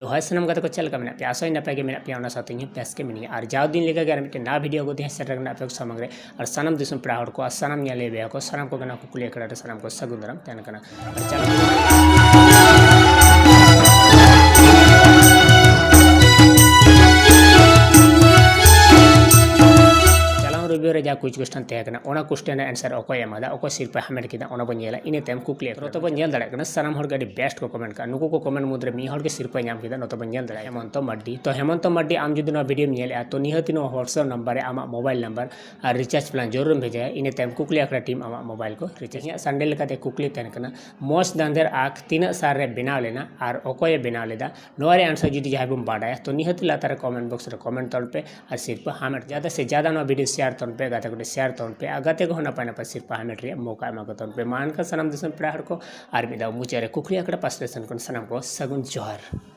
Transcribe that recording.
तो है सनम गाते को चल का मेना पे आशा नपाय के मेना पे ओना साथे इन बेस के मिनी और जाव दिन लेगा गार मिटे ना वीडियो को दे सेट रखना पे समग्र और सनम दिसम पड़ा हड़ को सनम nya ले बे को सनम को गना कुकुली अखड़ा सनम को सगुंदरम तन कना और रवि रे जा कुछ क्वेश्चन तहकना ओना क्वेश्चन आंसर अकोय एमादा अको सिरपा हमेट किदा ओना बनेला इने तेम कुकली अखरा तो बनेल दड़ा कना सनम हर गाडी बेस्ट को कमेंट का नुको को कमेंट मुद्रे मी हर के सिरपा नाम किदा नतो बनेल दड़ा हेमंत मड्डी आम जुदी ना वीडियो नेल तो निहति नो व्हाट्सएप नंबर आमा मोबाइल नंबर और रिचार्ज प्लान जरूर भेजा इने तेम कुकली अखरा टीम आमा मोबाइल को रिचार्ज संडे लेकाते कुकली तन कना मोस्ट दांदेर आख तीना सार रे बनाव लेना और अकोय बनाव लेदा नोरे आंसर जुदी जहां बम बाडाय तो निहति लातार कमेंट बॉक्स रे कमेंट तल पे और सिरपा हमेट ज्यादा से ज्यादा नो वीडियो शेयर तन पे गाते को शेयर तौन पे आगाते को नपाय नपाय सिरपा हमेट रे मौका एमा को तौन पे मान का सनम दिसम पड़ा हड़ को और मिदा मुचारे कुकली अखड़ा पास लेसन को सनम को सगुन जोहार।